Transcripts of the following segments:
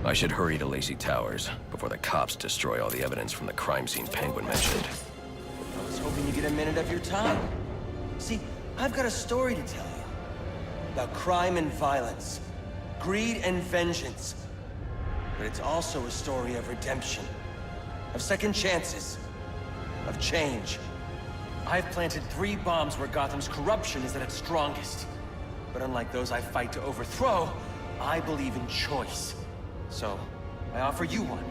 I should hurry to Lacey Towers before the cops destroy all the evidence from the crime scene Penguin mentioned. I was hoping you'd get a minute of your time. See, I've got a story to tell you. About crime and violence. Greed and vengeance. But it's also a story of redemption. Of second chances. Of change. I've planted 3 bombs where Gotham's corruption is at its strongest. But unlike those I fight to overthrow, I believe in choice. So, I offer you one.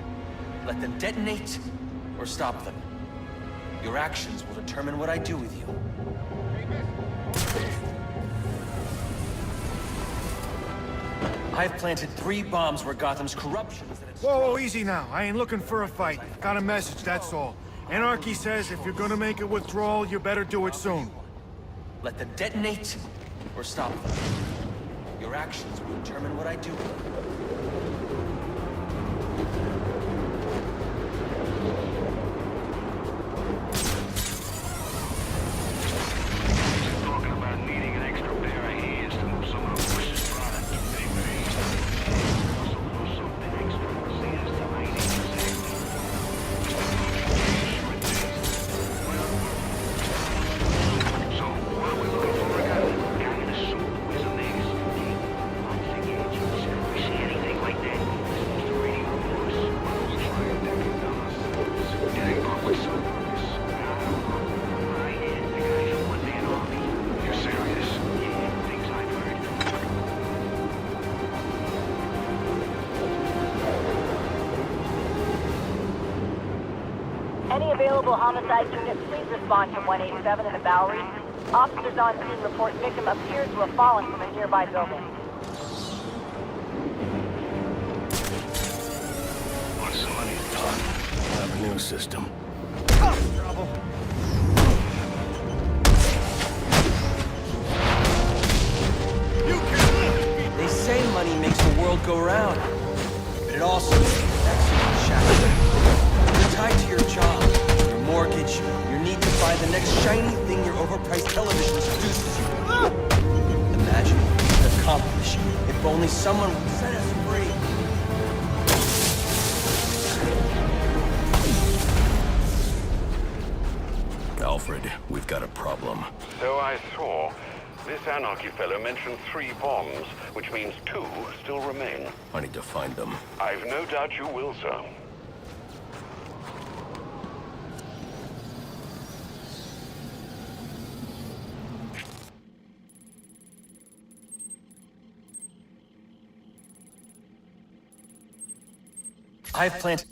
Let them detonate, or stop them. Your actions will determine what I do with you. I've planted 3 bombs where Gotham's corruption is at its Whoa, easy now. I ain't looking for a fight. Got a message, that's all. Anarky says if you're gonna make a withdrawal, you better do it soon. Let them detonate, or stop them. Your actions will determine what I do with you. Any available homicide units, please respond to 187 in the Bowery. Officers on scene report victim appears to have fallen from a nearby building. What's the money done? I have a new system. Trouble. They say money makes the world go round. But it also affects you in shadow. You're tied to your job, your mortgage, your need to buy the next shiny thing your overpriced television seduces you. Imagine what we could accomplish if only someone would set us free. Alfred, we've got a problem. So I saw. This Anarky fellow mentioned 3 bombs, which means 2 still remain. I need to find them. I've no doubt you will, sir. I've planted...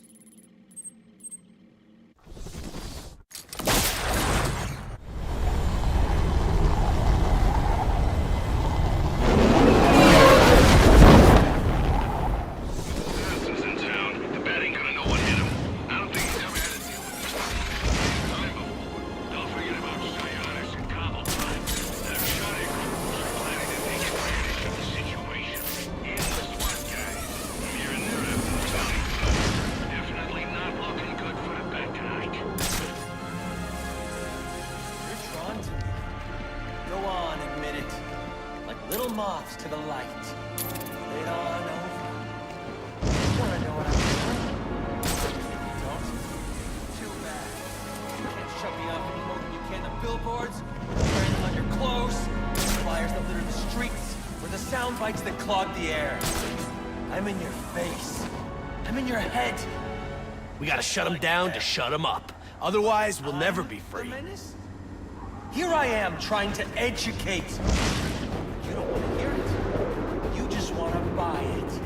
Little moths to the light. Lead on over. You wanna know what I'm doing? You don't? Too bad. You can't shut me off any more than you can the billboards, the branding on your clothes, the flyers that litter the streets, or the sound bites that clog the air. I'm in your face. I'm in your head. We gotta shut them down to shut them up. Otherwise, we'll never be free. Here I am trying to educate. You don't want to hear it. You just want to buy it.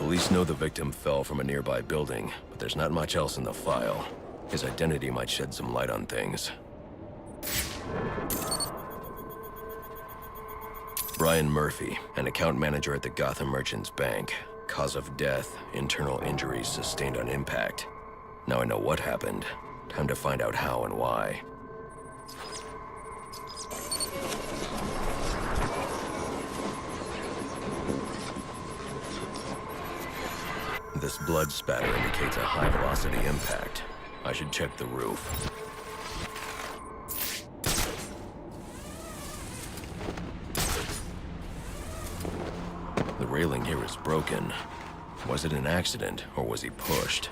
Police know the victim fell from a nearby building, but there's not much else in the file. His identity might shed some light on things. Brian Murphy, an account manager at the Gotham Merchants Bank. Cause of death, internal injuries sustained on impact. Now I know what happened. Time to find out how and why. This blood spatter indicates a high-velocity impact. I should check the roof. The railing here is broken. Was it an accident, or was he pushed?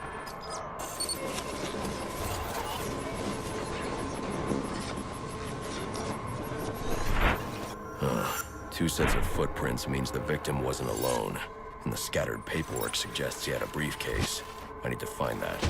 Two sets of footprints means the victim wasn't alone. And the scattered paperwork suggests he had a briefcase. I need to find that.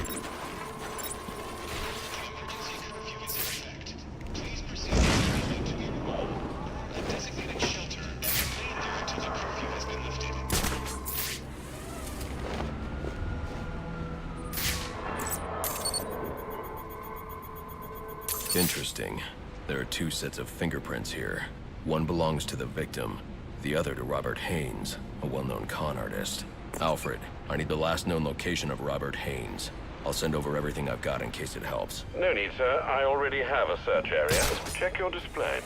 Interesting. There are two sets of fingerprints here. One belongs to the victim, the other to Robert Haynes, a well-known con artist. Alfred, I need the last known location of Robert Haynes. I'll send over everything I've got in case it helps. No need, sir. I already have a search area. Check your display.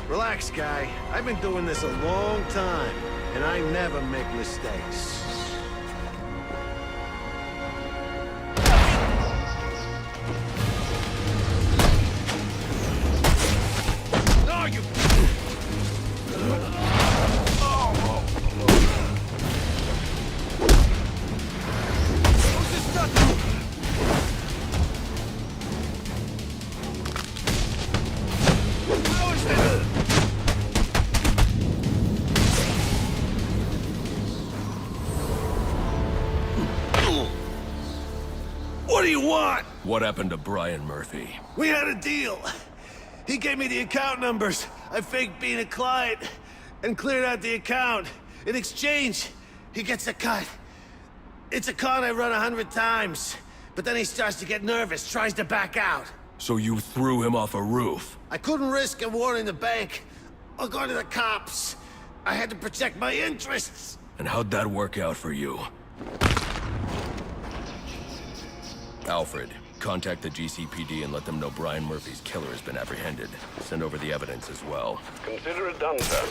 Relax, guy. I've been doing this a long time, and I never make mistakes. No, you... What do you want? What happened to Brian Murphy? We had a deal. He gave me the account numbers. I faked being a client and cleared out the account. In exchange, he gets a cut. It's a con I run 100 times. But then he starts to get nervous, tries to back out. So you threw him off a roof? I couldn't risk him warning the bank or going to the cops. I had to protect my interests. And how'd that work out for you? Alfred, contact the GCPD and let them know Brian Murphy's killer has been apprehended. Send over the evidence as well. Consider it done, sir.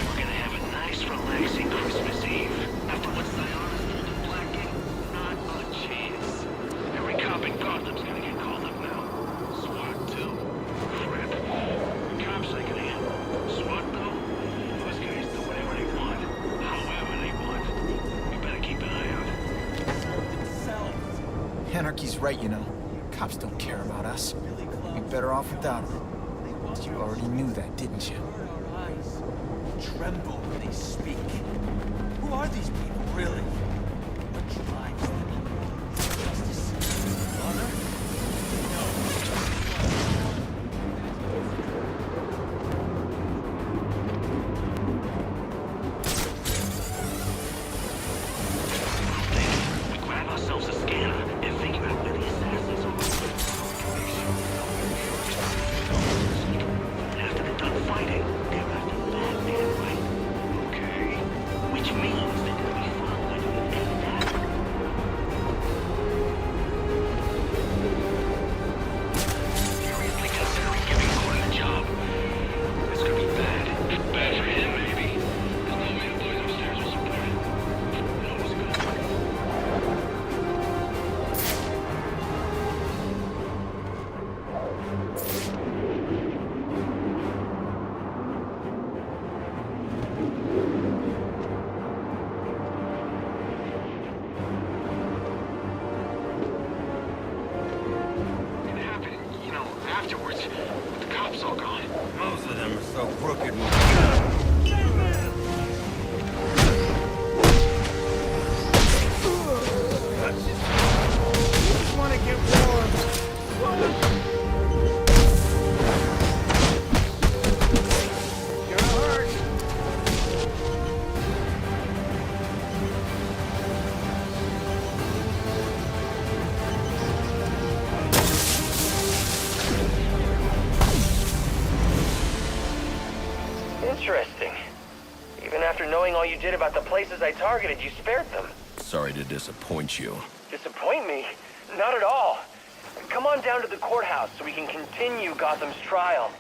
We're gonna have a nice, relaxing Christmas Eve. After what's the honest blacking? Not a chance. Every cop in Gotham's gonna get called up now. SWAT, too. Crap. Cops ain't gonna handle. SWAT, though? Those guys do whatever they want. However they want. We better keep an eye out. Anarchy's right, you know. Cops don't care about us. We'd be better off without them. You already knew that, didn't you? Our eyes tremble when they speak. Who are these people, really? What drives them? Justice? Honor? We grab ourselves a scanner and figure out where the assassins are. After they're done fighting, afterwards, with the cops all gone. Most of them are so crooked. Just want to get warm. You're hurt. Interesting. Even after knowing all you did about the places I targeted, you spared them. Sorry to disappoint you. Disappoint me? Not at all. Come on down to the courthouse so we can continue Gotham's trial.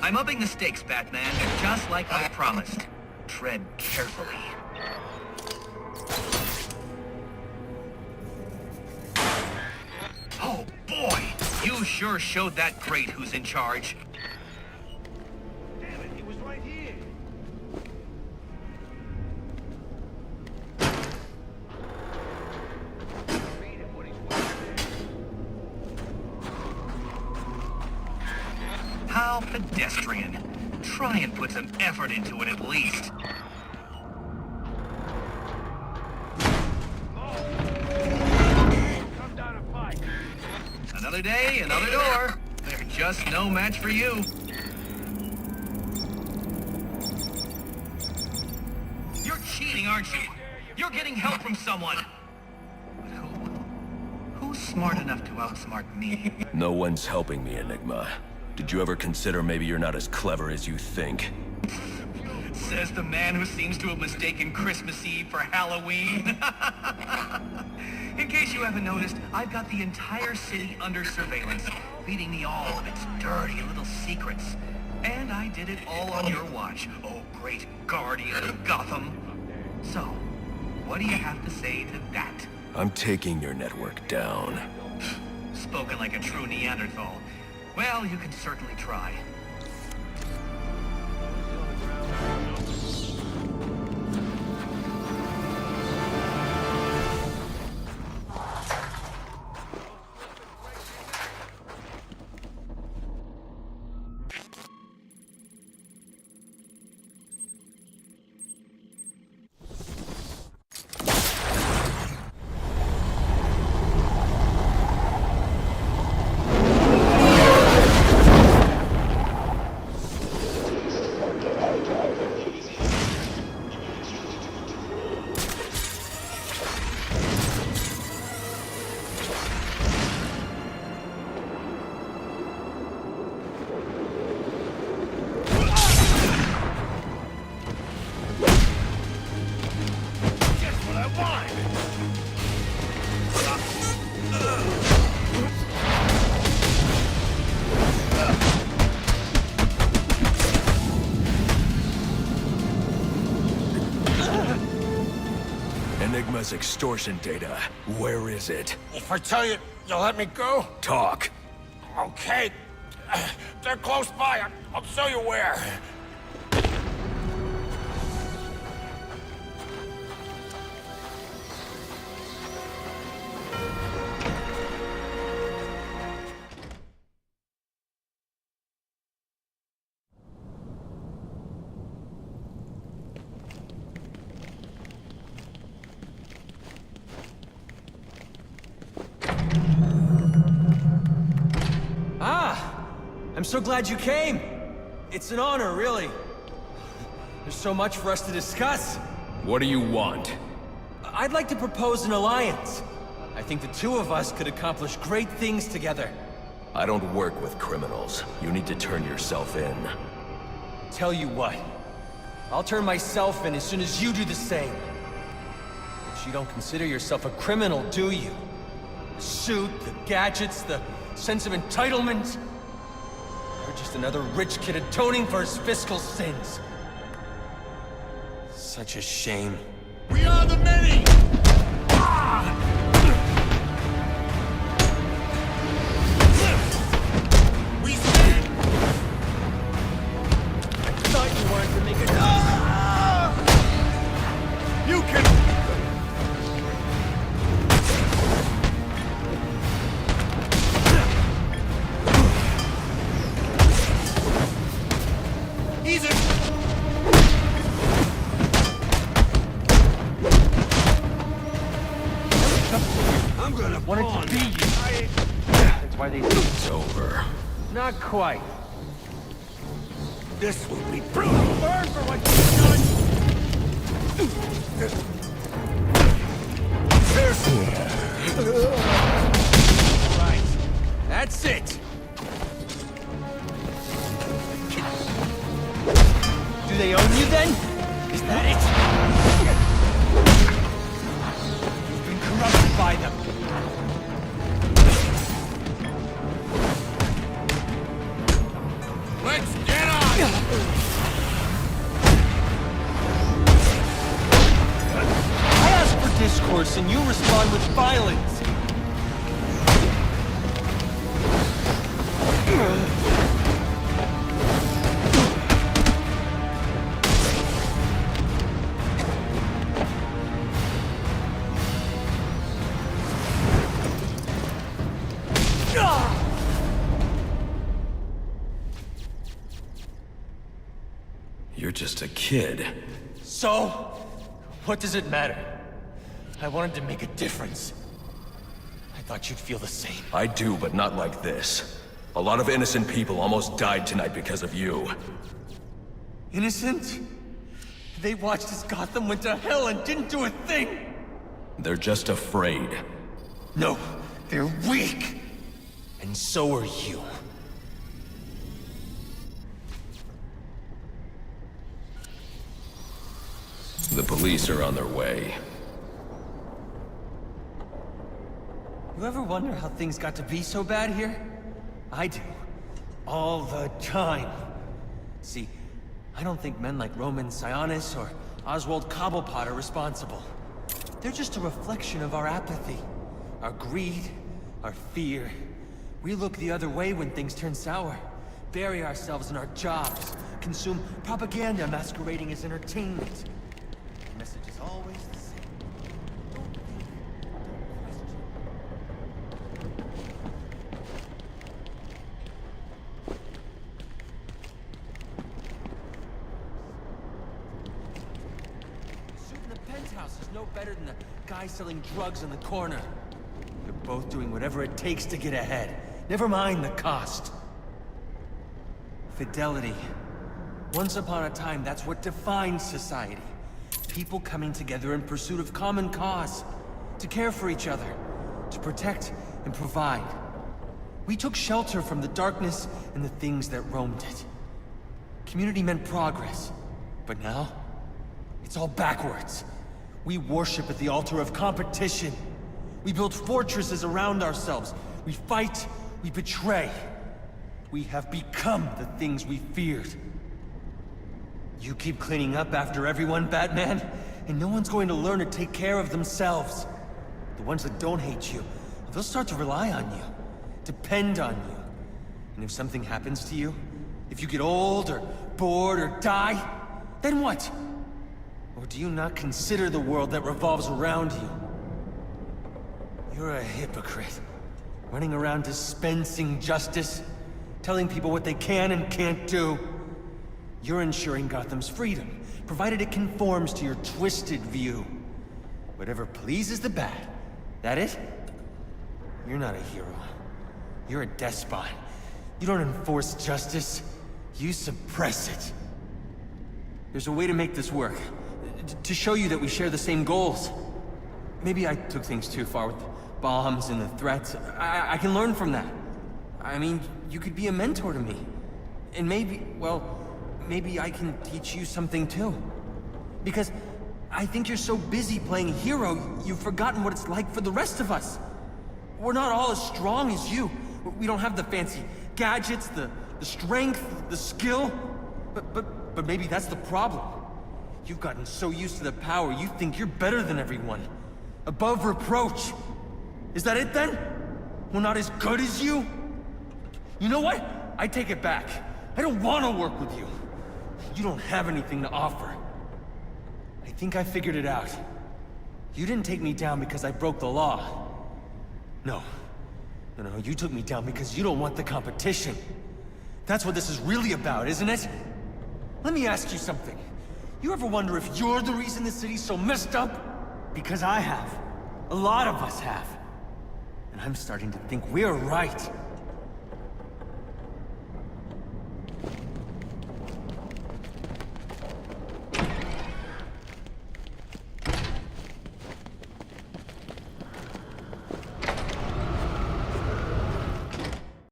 I'm upping the stakes, Batman, just like I promised. Tread carefully. Oh, boy! You sure showed that great who's in charge. Damn it, he was right here. Read him what he's wearing. How pedestrian. Try and put some effort into it at least. Come down and fight. Another day, another door. They're just no match for you. You're cheating, aren't you? You're getting help from someone. But who? Who's smart enough to outsmart me? No one's helping me, Enigma. Did you ever consider maybe you're not as clever as you think? Says the man who seems to have mistaken Christmas Eve for Halloween. In case you haven't noticed, I've got the entire city under surveillance, feeding me all of its dirty little secrets. And I did it all on your watch, oh great guardian of Gotham. So, what do you have to say to that? I'm taking your network down. Spoken like a true Neanderthal. Well, you can certainly try. Enigma's extortion data. Where is it? If I tell you, you'll let me go? Talk. Okay. They're close by. I'll show you where. I'm so glad you came. It's an honor, really. There's so much for us to discuss. What do you want? I'd like to propose an alliance. I think the two of us could accomplish great things together. I don't work with criminals. You need to turn yourself in. Tell you what, I'll turn myself in as soon as you do the same. But you don't consider yourself a criminal, do you? The suit, the gadgets, the sense of entitlement. You're just another rich kid atoning for his fiscal sins. Such a shame. We are the many! We stand! I thought you wanted to make it... You can... Easy! I'm gonna Wanted to be you. That's why they say It's over. not quite. This will be brutal! Burn for what you've done! Right. That's it. Do they own you then? Is that it? You've been corrupted by them. Let's get on! I ask for discourse and you respond with violence. You're just a kid. So, what does it matter? I wanted to make a difference. I thought you'd feel the same. I do, but not like this. A lot of innocent people almost died tonight because of you. Innocent? They watched as Gotham went to hell and didn't do a thing! They're just afraid. No, they're weak! And so are you. The police are on their way. You ever wonder how things got to be so bad here? I do. All the time. See, I don't think men like Roman Sionis or Oswald Cobblepot are responsible. They're just a reflection of our apathy, our greed, our fear. We look the other way when things turn sour, bury ourselves in our jobs, consume propaganda masquerading as entertainment. The message is always the same. Don't think, don't question. The suit in the penthouse is no better than the guy selling drugs in the corner. They're both doing whatever it takes to get ahead. Never mind the cost. Fidelity. Once upon a time, that's what defined society. People coming together in pursuit of common cause. To care for each other. To protect and provide. We took shelter from the darkness and the things that roamed it. Community meant progress. But now, it's all backwards. We worship at the altar of competition. We build fortresses around ourselves. We fight, we betray. We have become the things we feared. You keep cleaning up after everyone, Batman, and no one's going to learn to take care of themselves. The ones that don't hate you, they'll start to rely on you, depend on you. And if something happens to you, if you get old or bored or die, then what? Or do you not consider the world that revolves around you? You're a hypocrite, running around dispensing justice, telling people what they can and can't do. You're ensuring Gotham's freedom, provided it conforms to your twisted view. Whatever pleases the bat. That it? You're not a hero. You're a despot. You don't enforce justice. You suppress it. There's a way to make this work. To show you that we share the same goals. Maybe I took things too far with the bombs and the threats. I can learn from that. I mean, you could be a mentor to me. And maybe, well, maybe I can teach you something too. Because I think you're so busy playing hero, you've forgotten what it's like for the rest of us. We're not all as strong as you. We don't have the fancy gadgets, the strength, the skill. But maybe that's the problem. You've gotten so used to the power, you think you're better than everyone. Above reproach. Is that it then? We're not as good as you? You know what? I take it back. I don't want to work with you. You don't have anything to offer. I think I figured it out. You didn't take me down because I broke the law. No, you took me down because you don't want the competition. That's what this is really about, isn't it? Let me ask you something. You ever wonder if you're the reason the city's so messed up? Because I have. A lot of us have. And I'm starting to think we're right.